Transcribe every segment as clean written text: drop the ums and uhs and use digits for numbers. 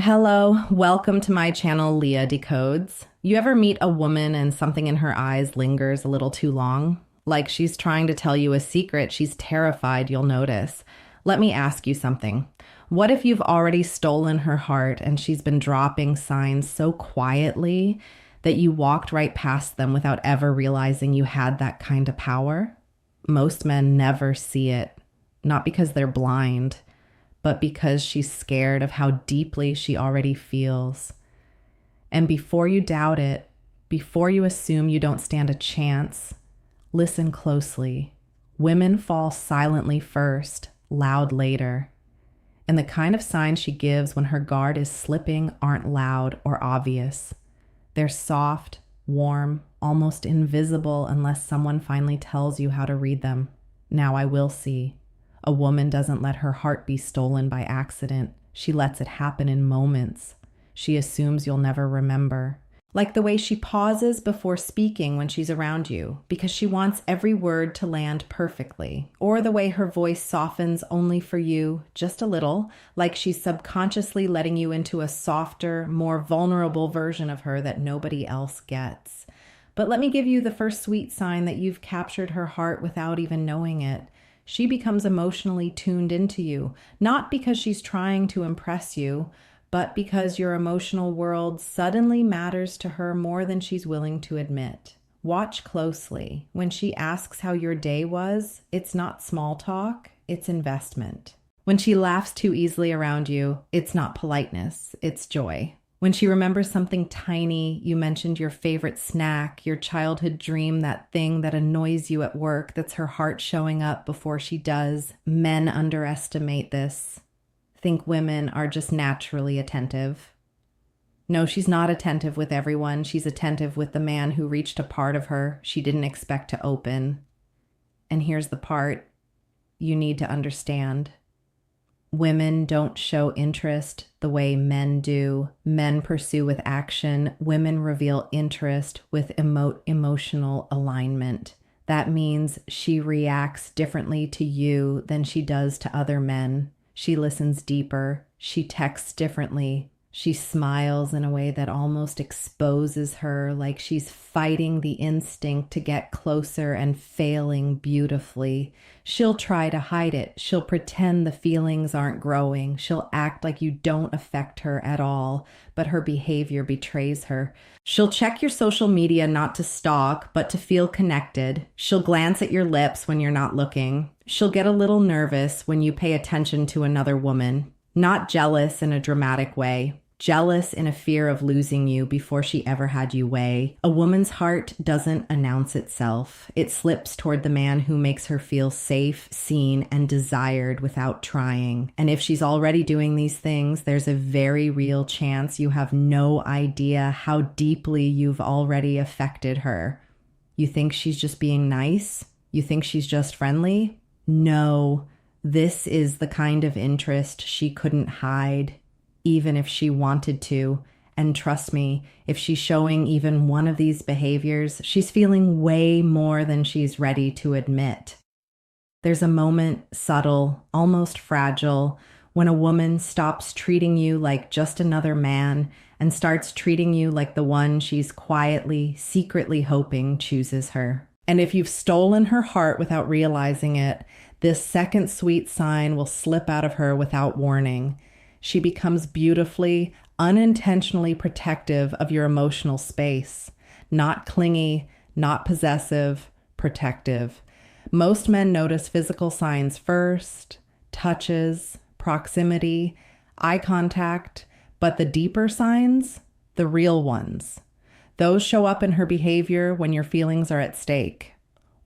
Hello, welcome to my channel, Leah Decodes. You ever meet a woman and something in her eyes lingers a little too long? Like she's trying to tell you a secret she's terrified you'll notice. Let me ask you something. What if you've already stolen her heart and she's been dropping signs so quietly that you walked right past them without ever realizing you had that kind of power? Most men never see it, not because they're blind, but because she's scared of how deeply she already feels. And before you doubt it, before you assume you don't stand a chance, listen closely. Women fall silently first, loud later. And the kind of signs she gives when her guard is slipping aren't loud or obvious. They're soft, warm, almost invisible unless someone finally tells you how to read them. Now I will see. A woman doesn't let her heart be stolen by accident. She lets it happen in moments. She assumes you'll never remember. Like the way she pauses before speaking when she's around you, because she wants every word to land perfectly. Or the way her voice softens only for you, just a little, like she's subconsciously letting you into a softer, more vulnerable version of her that nobody else gets. But let me give you the first sweet sign that you've captured her heart without even knowing it. She becomes emotionally tuned into you, not because she's trying to impress you, but because your emotional world suddenly matters to her more than she's willing to admit. Watch closely. When she asks how your day was, it's not small talk, it's investment. When she laughs too easily around you, it's not politeness, it's joy. When she remembers something tiny, you mentioned your favorite snack, your childhood dream, that thing that annoys you at work, that's her heart showing up before she does. Men underestimate this. Think women are just naturally attentive. No, she's not attentive with everyone. She's attentive with the man who reached a part of her she didn't expect to open. And here's the part you need to understand. Women don't show interest the way men do. Men pursue with action. Women reveal interest with emotional alignment. That means she reacts differently to you than she does to other men. She listens deeper. She texts differently. She smiles in a way that almost exposes her, like she's fighting the instinct to get closer and failing beautifully. She'll try to hide it. She'll pretend the feelings aren't growing. She'll act like you don't affect her at all, but her behavior betrays her. She'll check your social media not to stalk, but to feel connected. She'll glance at your lips when you're not looking. She'll get a little nervous when you pay attention to another woman. Not jealous in a dramatic way. Jealous in a fear of losing you before she ever had you weigh. A woman's heart doesn't announce itself. It slips toward the man who makes her feel safe, seen, and desired without trying. And if she's already doing these things, there's a very real chance you have no idea how deeply you've already affected her. You think she's just being nice? You think she's just friendly? No, this is the kind of interest she couldn't hide, even if she wanted to. And trust me, if she's showing even one of these behaviors, she's feeling way more than she's ready to admit. There's a moment, subtle, almost fragile, when a woman stops treating you like just another man and starts treating you like the one she's quietly, secretly hoping chooses her. And if you've stolen her heart without realizing it, this second sweet sign will slip out of her without warning. She becomes beautifully, unintentionally protective of your emotional space. Not clingy, not possessive, protective. Most men notice physical signs first, touches, proximity, eye contact, but the deeper signs, the real ones, those show up in her behavior when your feelings are at stake.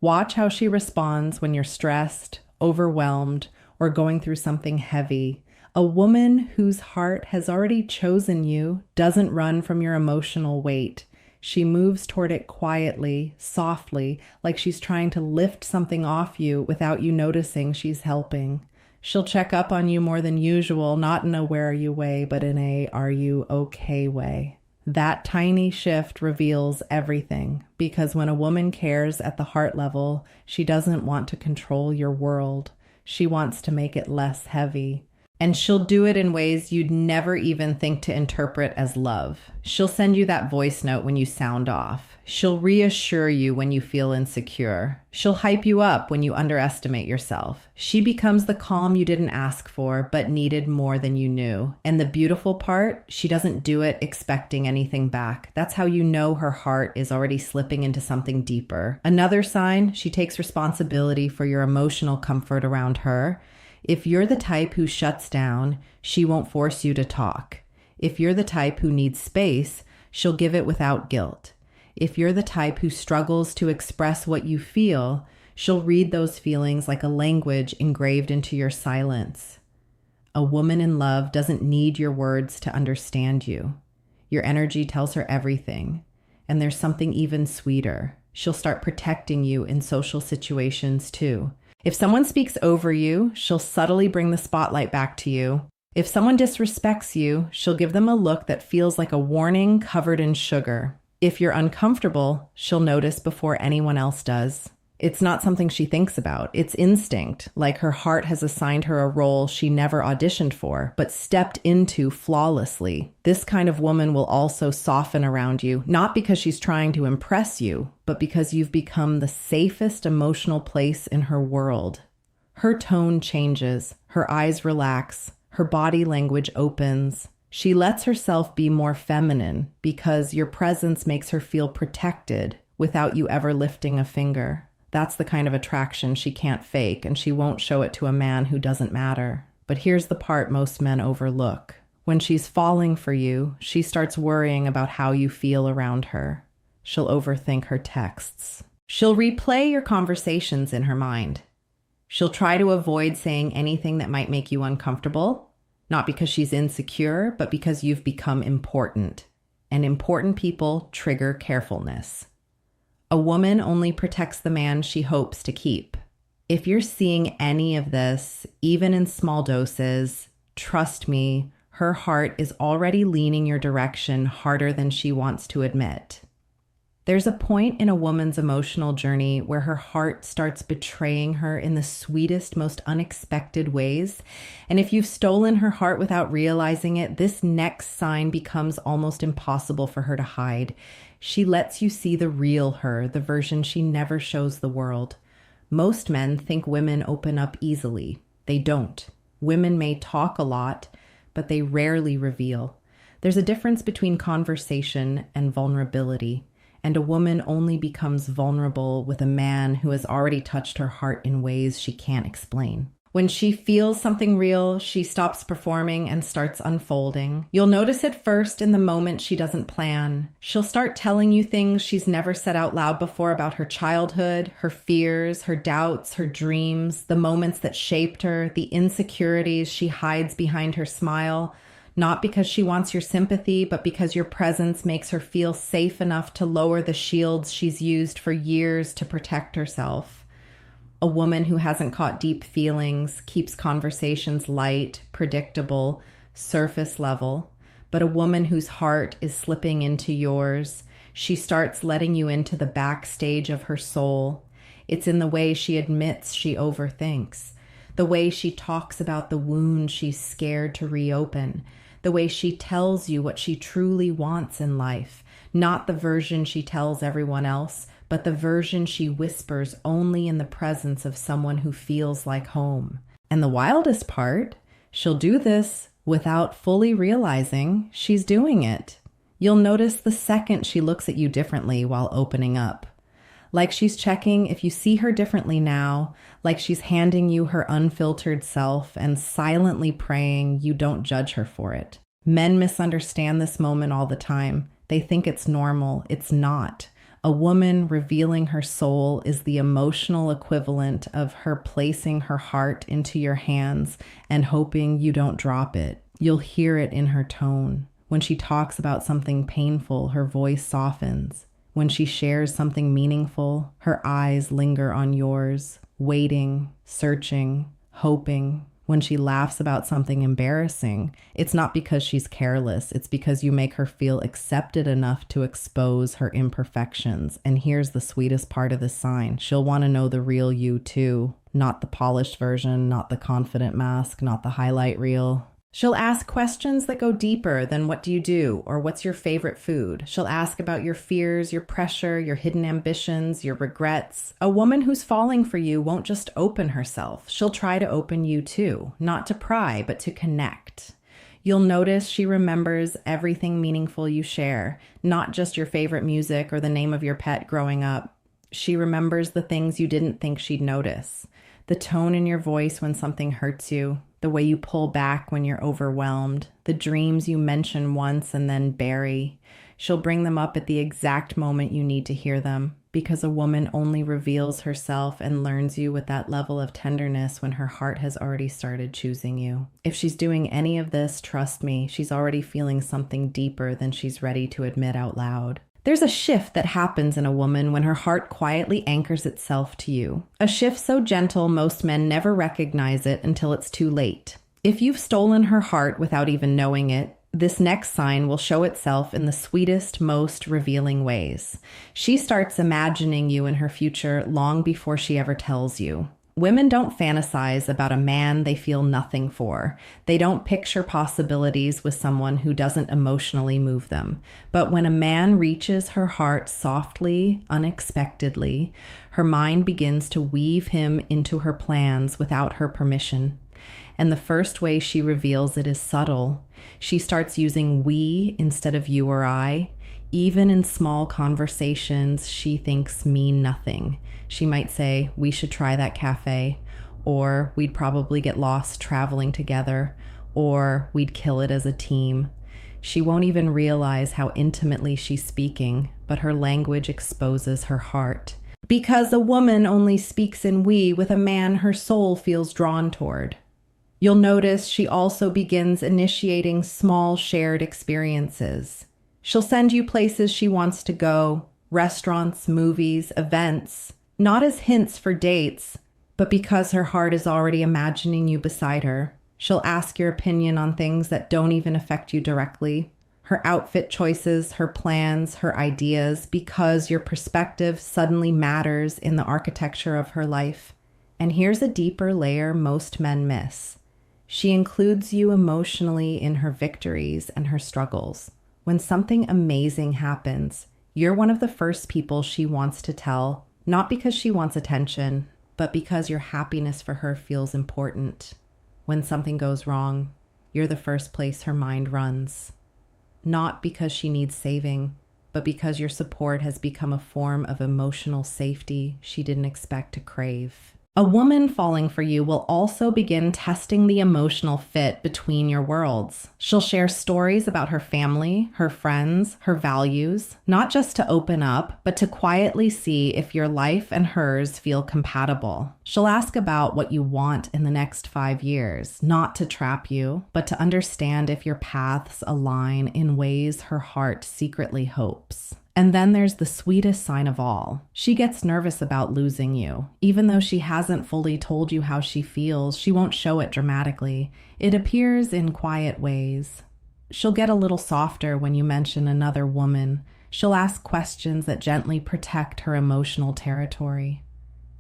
Watch how she responds when you're stressed, overwhelmed, or going through something heavy. A woman whose heart has already chosen you doesn't run from your emotional weight. She moves toward it quietly, softly, like she's trying to lift something off you without you noticing she's helping. She'll check up on you more than usual, not in a where are you way, but in a are you okay way. That tiny shift reveals everything, because when a woman cares at the heart level, she doesn't want to control your world. She wants to make it less heavy. And she'll do it in ways you'd never even think to interpret as love. She'll send you that voice note when you sound off. She'll reassure you when you feel insecure. She'll hype you up when you underestimate yourself. She becomes the calm you didn't ask for, but needed more than you knew. And the beautiful part, she doesn't do it expecting anything back. That's how you know her heart is already slipping into something deeper. Another sign, she takes responsibility for your emotional comfort around her. If you're the type who shuts down, she won't force you to talk. If you're the type who needs space, she'll give it without guilt. If you're the type who struggles to express what you feel, she'll read those feelings like a language engraved into your silence. A woman in love doesn't need your words to understand you. Your energy tells her everything. And there's something even sweeter. She'll start protecting you in social situations too. If someone speaks over you, she'll subtly bring the spotlight back to you. If someone disrespects you, she'll give them a look that feels like a warning covered in sugar. If you're uncomfortable, she'll notice before anyone else does. It's not something she thinks about. It's instinct, like her heart has assigned her a role she never auditioned for, but stepped into flawlessly. This kind of woman will also soften around you, not because she's trying to impress you, but because you've become the safest emotional place in her world. Her tone changes, her eyes relax, her body language opens. She lets herself be more feminine because your presence makes her feel protected without you ever lifting a finger. That's the kind of attraction she can't fake, and she won't show it to a man who doesn't matter. But here's the part most men overlook. When she's falling for you, she starts worrying about how you feel around her. She'll overthink her texts. She'll replay your conversations in her mind. She'll try to avoid saying anything that might make you uncomfortable, not because she's insecure, but because you've become important. And important people trigger carefulness. A woman only protects the man she hopes to keep. If you're seeing any of this, even in small doses, trust me, her heart is already leaning your direction harder than she wants to admit. There's a point in a woman's emotional journey where her heart starts betraying her in the sweetest, most unexpected ways. And if you've stolen her heart without realizing it, this next sign becomes almost impossible for her to hide. She lets you see the real her, the version she never shows the world. Most men think women open up easily. They don't. Women may talk a lot, but they rarely reveal. There's a difference between conversation and vulnerability. And a woman only becomes vulnerable with a man who has already touched her heart in ways she can't explain. When she feels something real, she stops performing and starts unfolding. You'll notice it first in the moment she doesn't plan. She'll start telling you things she's never said out loud before about her childhood, her fears, her doubts, her dreams, the moments that shaped her, the insecurities she hides behind her smile. Not because she wants your sympathy, but because your presence makes her feel safe enough to lower the shields she's used for years to protect herself. A woman who hasn't caught deep feelings keeps conversations light, predictable, surface level. But a woman whose heart is slipping into yours, she starts letting you into the backstage of her soul. It's in the way she admits she overthinks, the way she talks about the wound she's scared to reopen, the way she tells you what she truly wants in life, not the version she tells everyone else, but the version she whispers only in the presence of someone who feels like home. And the wildest part, she'll do this without fully realizing she's doing it. You'll notice the second she looks at you differently while opening up. Like she's checking if you see her differently now, like she's handing you her unfiltered self and silently praying you don't judge her for it. Men misunderstand this moment all the time. They think it's normal. It's not. A woman revealing her soul is the emotional equivalent of her placing her heart into your hands and hoping you don't drop it. You'll hear it in her tone. When she talks about something painful, her voice softens. When she shares something meaningful, her eyes linger on yours, waiting, searching, hoping. When she laughs about something embarrassing, it's not because she's careless. It's because you make her feel accepted enough to expose her imperfections. And here's the sweetest part of the sign. She'll want to know the real you too. not the polished version, not the confident mask, not the highlight reel. She'll ask questions that go deeper than what do you do or what's your favorite food. She'll ask about your fears, your pressure, your hidden ambitions, your regrets. A woman who's falling for you won't just open herself. She'll try to open you too, not to pry, but to connect. You'll notice she remembers everything meaningful you share, not just your favorite music or the name of your pet growing up. She remembers the things you didn't think she'd notice. The tone in your voice when something hurts you, the way you pull back when you're overwhelmed, the dreams you mention once and then bury. She'll bring them up at the exact moment you need to hear them, because a woman only reveals herself and learns you with that level of tenderness when her heart has already started choosing you. If she's doing any of this, trust me, she's already feeling something deeper than she's ready to admit out loud. There's a shift that happens in a woman when her heart quietly anchors itself to you. A shift so gentle most men never recognize it until it's too late. If you've stolen her heart without even knowing it, this next sign will show itself in the sweetest, most revealing ways. She starts imagining you in her future long before she ever tells you. Women don't fantasize about a man they feel nothing for. They don't picture possibilities with someone who doesn't emotionally move them. But when a man reaches her heart softly, unexpectedly, her mind begins to weave him into her plans without her permission. And the first way she reveals it is subtle. She starts using we instead of you or I. Even in small conversations she thinks mean nothing. She might say, we should try that cafe, or we'd probably get lost traveling together, or we'd kill it as a team. She won't even realize how intimately she's speaking, but her language exposes her heart. Because a woman only speaks in we with a man her soul feels drawn toward. You'll notice she also begins initiating small shared experiences. She'll send you places she wants to go, restaurants, movies, events, not as hints for dates, but because her heart is already imagining you beside her. She'll ask your opinion on things that don't even affect you directly. Her outfit choices, her plans, her ideas, because your perspective suddenly matters in the architecture of her life. And here's a deeper layer most men miss. She includes you emotionally in her victories and her struggles. When something amazing happens, you're one of the first people she wants to tell, not because she wants attention, but because your happiness for her feels important. When something goes wrong, you're the first place her mind runs. Not because she needs saving, but because your support has become a form of emotional safety she didn't expect to crave. A woman falling for you will also begin testing the emotional fit between your worlds. She'll share stories about her family, her friends, her values, not just to open up, but to quietly see if your life and hers feel compatible. She'll ask about what you want in the next 5 years, not to trap you, but to understand if your paths align in ways her heart secretly hopes. And then there's the sweetest sign of all. She gets nervous about losing you. Even though she hasn't fully told you how she feels, she won't show it dramatically. It appears in quiet ways. She'll get a little softer when you mention another woman. She'll ask questions that gently protect her emotional territory.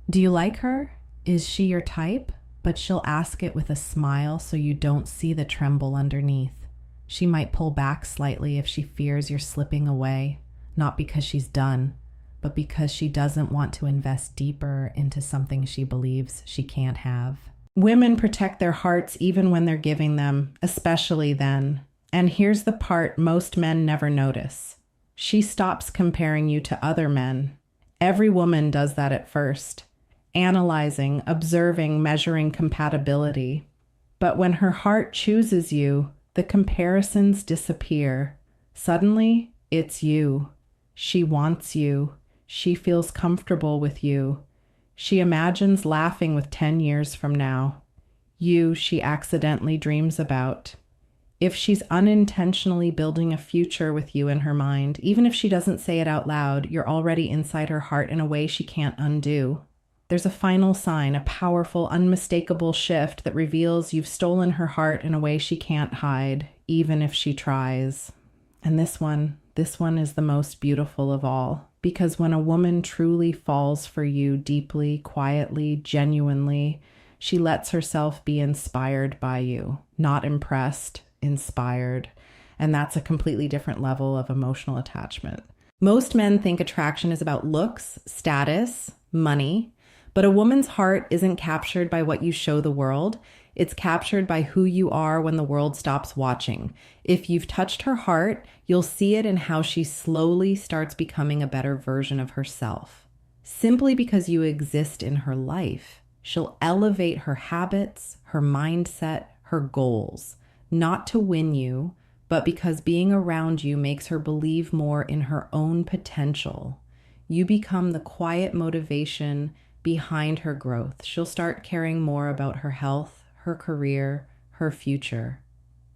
Do you like her? Is she your type? But she'll ask it with a smile so you don't see the tremble underneath. She might pull back slightly if she fears you're slipping away. Not because she's done, but because she doesn't want to invest deeper into something she believes she can't have. Women protect their hearts even when they're giving them, especially then. And here's the part most men never notice. She stops comparing you to other men. Every woman does that at first, analyzing, observing, measuring compatibility. But when her heart chooses you, the comparisons disappear. Suddenly, it's you. She wants you. She feels comfortable with you. She imagines laughing with 10 years from now. You she accidentally dreams about. If she's unintentionally building a future with you in her mind, even if she doesn't say it out loud, you're already inside her heart in a way she can't undo. There's a final sign, a powerful, unmistakable shift that reveals you've stolen her heart in a way she can't hide, even if she tries. And this one is the most beautiful of all, because when a woman truly falls for you deeply, quietly, genuinely, she lets herself be inspired by you, not impressed, inspired. And that's a completely different level of emotional attachment. Most men think attraction is about looks, status, money, but a woman's heart isn't captured by what you show the world. It's captured by who you are when the world stops watching. If you've touched her heart, you'll see it in how she slowly starts becoming a better version of herself. Simply because you exist in her life, she'll elevate her habits, her mindset, her goals, not to win you, but because being around you makes her believe more in her own potential. You become the quiet motivation behind her growth. She'll start caring more about her health, her career, her future.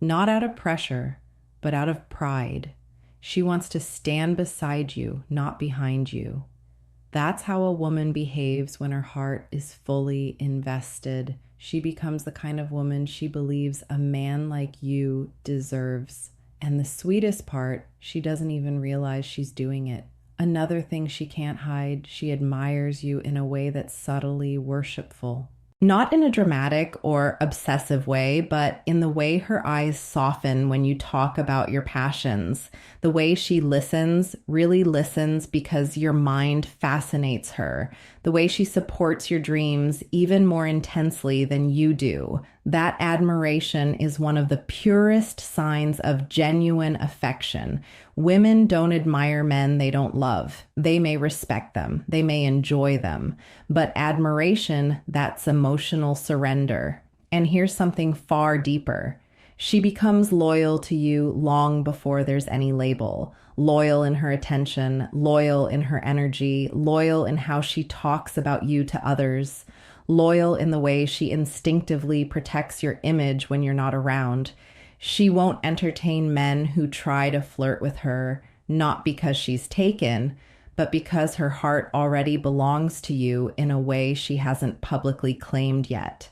Not out of pressure, but out of pride. She wants to stand beside you, not behind you. That's how a woman behaves when her heart is fully invested. She becomes the kind of woman she believes a man like you deserves. And the sweetest part, she doesn't even realize she's doing it. Another thing she can't hide, she admires you in a way that's subtly worshipful. Not in a dramatic or obsessive way, but in the way her eyes soften when you talk about your passions. The way she listens, really listens because your mind fascinates her. The way she supports your dreams even more intensely than you do. That admiration is one of the purest signs of genuine affection. Women don't admire men they don't love. They may respect them. They may enjoy them. But admiration, that's emotional surrender. And here's something far deeper. She becomes loyal to you long before there's any label. Loyal in her attention, loyal in her energy, loyal in how she talks about you to others, loyal in the way she instinctively protects your image when you're not around. She won't entertain men who try to flirt with her, not because she's taken, but because her heart already belongs to you in a way she hasn't publicly claimed yet.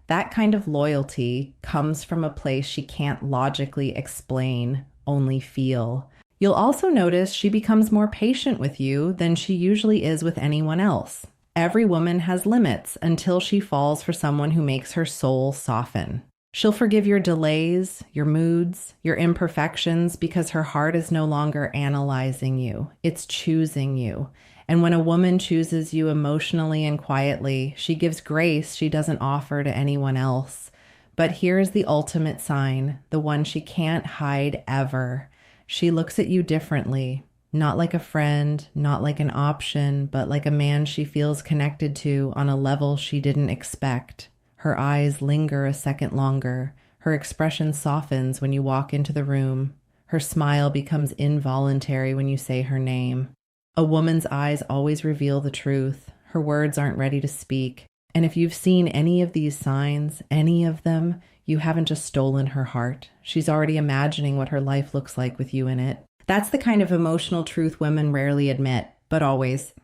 That kind of loyalty comes from a place she can't logically explain, only feel. You'll also notice she becomes more patient with you than she usually is with anyone else. Every woman has limits until she falls for someone who makes her soul soften. She'll forgive your delays, your moods, your imperfections because her heart is no longer analyzing you. It's choosing you. And when a woman chooses you emotionally and quietly, she gives grace she doesn't offer to anyone else. But here's the ultimate sign, the one she can't hide ever. She looks at you differently, not like a friend, not like an option, but like a man she feels connected to on a level she didn't expect. Her eyes linger a second longer. Her expression softens when you walk into the room. Her smile becomes involuntary when you say her name. A woman's eyes always reveal the truth. Her words aren't ready to speak. And if you've seen any of these signs, any of them, you haven't just stolen her heart. She's already imagining what her life looks like with you in it. That's the kind of emotional truth women rarely admit, but always.